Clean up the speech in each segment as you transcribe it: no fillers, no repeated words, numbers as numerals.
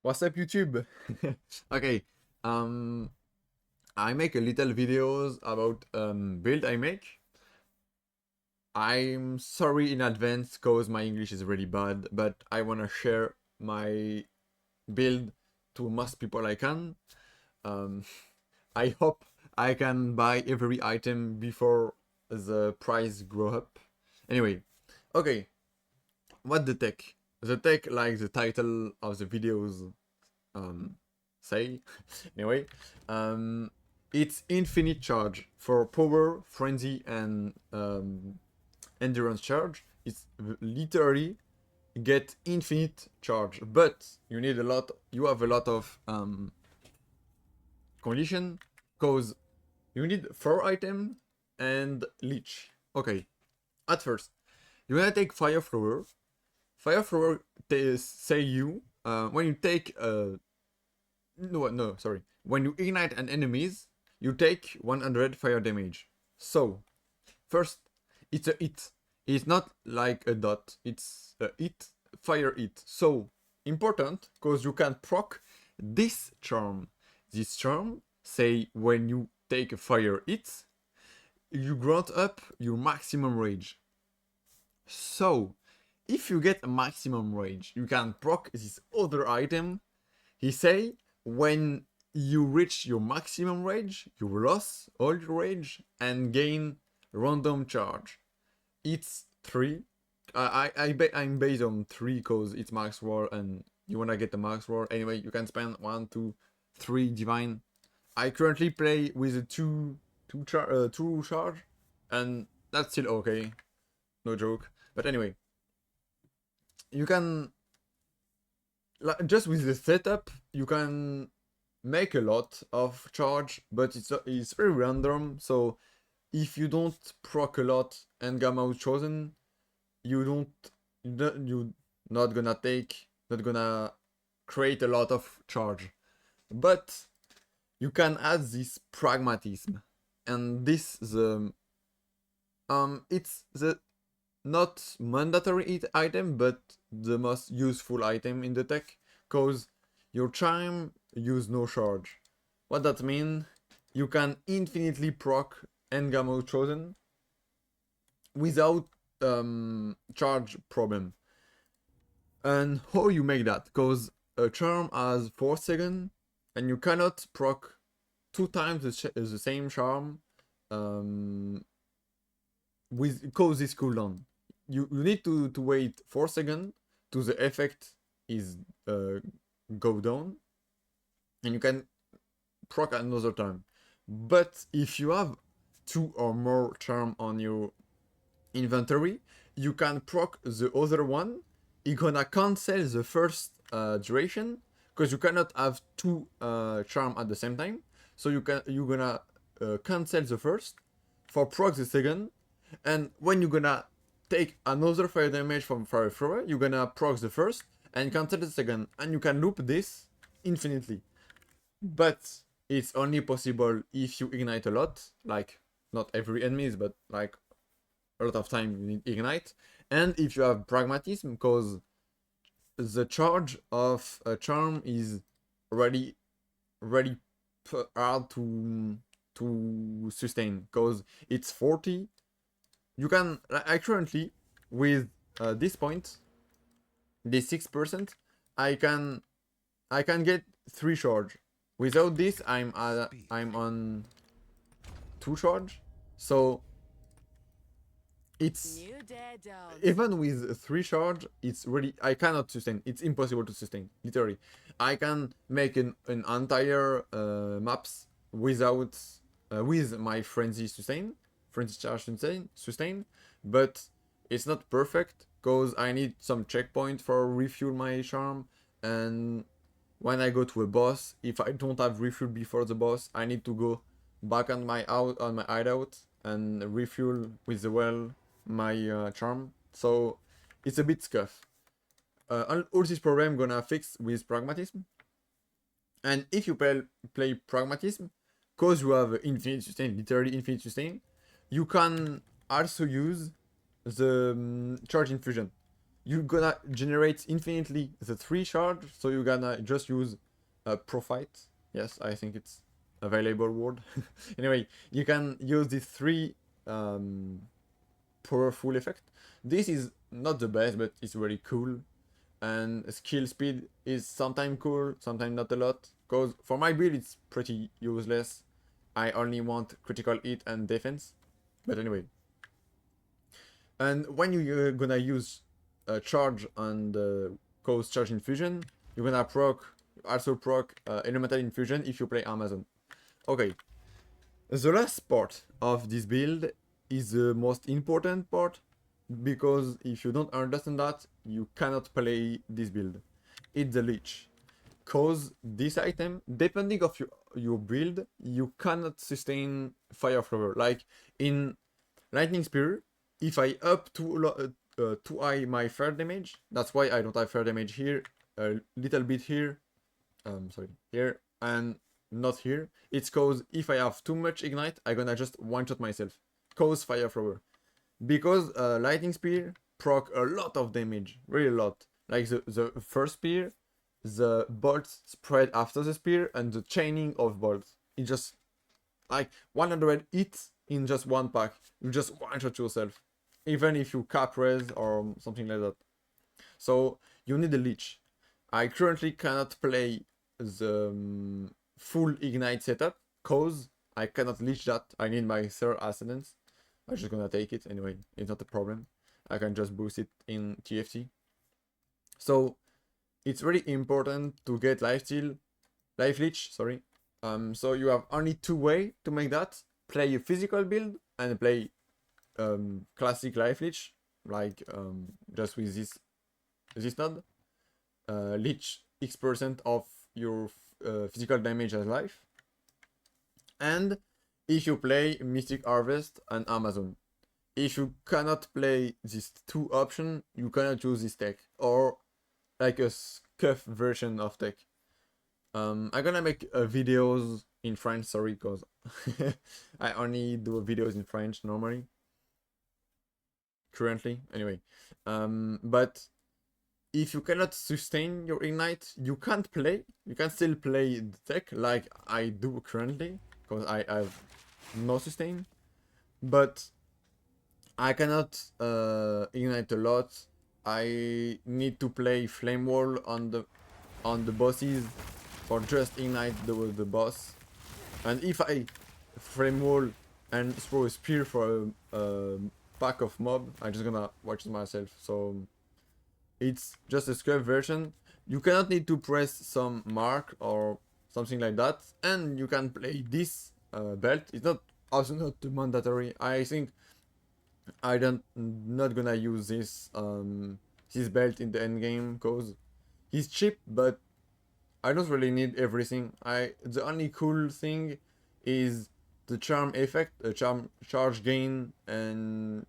What's up, YouTube? Okay, I make a little videos about build I make. I'm sorry in advance cause my English is really bad, but I wanna share my build to most people I can. Um, I hope I can buy every item before the price grow up. Anyway, okay, what the tech? The tech, like the title of the videos um, say. Anyway, um, it's infinite charge for power, frenzy, and endurance charge. It's literally get infinite charge, but you need a lot. You have a lot of condition, cause you need 4 items and leech. Okay, at first you're gonna take fire thrower. Fire thrower say you when you take no, sorry. When you ignite an enemies, you take 100 fire damage. So, first, it's a hit. It's not like a dot. It's a hit, fire hit. So, important, because you can proc this charm. This charm, say, when you take a fire hit, you grant up your maximum rage. So, if you get a maximum rage, you can proc this other item. He say, when you reach your maximum rage, you lose all your rage and gain random charge. It's 3. I'm based on 3 because it's max roll and you wanna get the max roll. Anyway, you can spend 1, 2, 3 divine. I currently play with a 2 charge and that's still okay. No joke. But anyway, you can just with the setup, you can make a lot of charge, but it's very random. So if you don't proc a lot and gamma out chosen, you not gonna create a lot of charge. But you can add this pragmatism, and this it's the not mandatory item, but the most useful item in the tech, cause your charm use no charge. What that mean? You can infinitely proc Engamo chosen without charge problem. And how you make that? Cause a charm has 4 seconds, and you cannot proc 2 times the same charm with cause this cooldown. You need to wait 4 seconds to the effect is go down, and you can proc another time. But if you have 2 or more charm on your inventory, you can proc the other one. It's gonna cancel the first duration because you cannot have 2 charm at the same time. So you're gonna cancel the first for proc the second, and when you're gonna take another fire damage from fire thrower, you're gonna proc the first and cancel the second, and you can loop this infinitely. But it's only possible if you ignite a lot, like not every enemies, but like a lot of time you need ignite, and if you have pragmatism, because the charge of a charm is really hard to sustain, because it's 40. You can I currently with this point, this 6%, I can get 3 charge. Without this, I'm on 2 charge, so it's even with 3 charge, it's really I cannot sustain. It's impossible to sustain, literally. I can make an entire maps without with my frenzy charge sustain, but it's not perfect because I need some checkpoint for refuel my charm, and when I go to a boss, if I don't have refuel before the boss, I need to go back on my hideout and refuel with the well my charm. So it's a bit scuff. All this problem gonna fix with pragmatism. And if you play pragmatism, cause you have infinite sustain, literally infinite sustain, you can also use the charge infusion. you're gonna generate infinitely the 3 charge, so you're gonna just use profit. Yes, I think it's a valuable word. Anyway, you can use these 3 powerful effect. This is not the best, but it's very cool. And skill speed is sometimes cool, sometimes not a lot. Cause for my build it's pretty useless. I only want critical hit and defense. But anyway. And when you're gonna use a charge and cause charge infusion, you're gonna also proc elemental infusion if you play Amazon. Okay. The last part of this build is the most important part, because if you don't understand that, you cannot play this build. It's the leech. Cause this item, depending of your build, you cannot sustain fire flower. Like in lightning spear, if I up too high my fire damage, that's why I don't have fire damage here, a little bit here, sorry, here, and not here. It's cause if I have too much ignite, I'm gonna just one-shot myself. Cause fire flower. Because lightning spear proc a lot of damage, really a lot. Like the first spear, the bolts spread after the spear, and the chaining of bolts. It just like 100 hits in just one pack. You just one-shot yourself. Even if you cap res or something like that. So you need a leech. I currently cannot play the full ignite setup cause I cannot leech that. I need my third ascendance. I'm just gonna take it anyway. It's not a problem. I can just boost it in TFT. So it's really important to get life leech. Sorry. So you have only 2 ways to make that: play a physical build and play classic life leech, like just with this node. Leech X% of your physical damage as life. And if you play Mystic Harvest and Amazon. If you cannot play these 2 options, you cannot choose this tech, or like a scuff version of tech. I'm gonna make videos in French, sorry, because I only do videos in French normally. Currently, anyway. But if you cannot sustain your ignite, you can't play. You can still play the tech like I do currently, because I have no sustain. But I cannot ignite a lot. I need to play flame wall on the bosses for just ignite the boss. And if I flame wall and throw a spear for a pack of mob, I'm just gonna watch myself. So it's just a scrap version. You cannot need to press some mark or something like that, and you can play this belt. It's not also not mandatory. I think not gonna use this belt in the end game because he's cheap, but I don't really need everything. The only cool thing is the charm effect, charge gain, and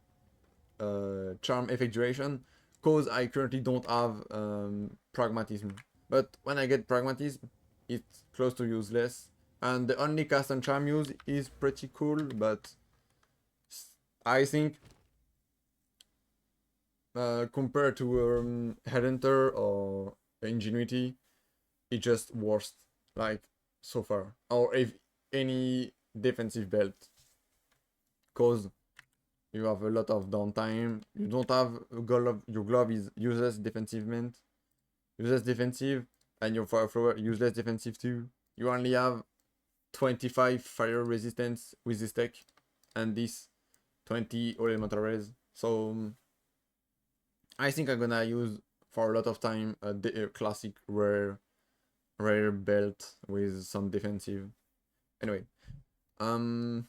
charm effect duration, cause I currently don't have pragmatism. But when I get pragmatism, it's close to useless. And the only cast and charm use is pretty cool, but I think compared to Headhunter or Ingenuity, it's just worst, like so far, or if any defensive belt, cause you have a lot of downtime. You don't have a glove. Your glove is useless defensive, and your fire thrower useless defensive too. You only have 25 fire resistance with this tech, and this 20 all elemental res. So I think I'm gonna use for a lot of time a classic rare belt with some defensive. Anyway, end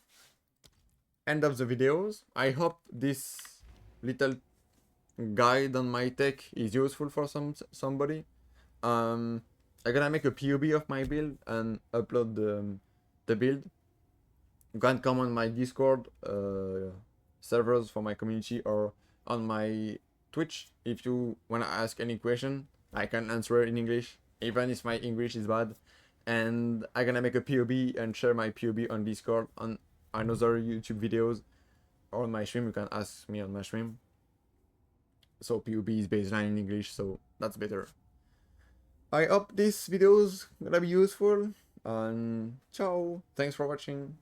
of the videos. I hope this little guide on my tech is useful for somebody. I'm gonna make a PoB of my build and upload the build. You can come on my Discord servers for my community or on my Twitch if you wanna ask any question. I can answer in English, even if my English is bad. And I'm gonna make a PoB and share my PoB on Discord, on another YouTube videos, or on my stream. You can ask me on my stream. So PUB is baseline in English, so that's better. I hope this video is gonna be useful, and ciao, thanks for watching.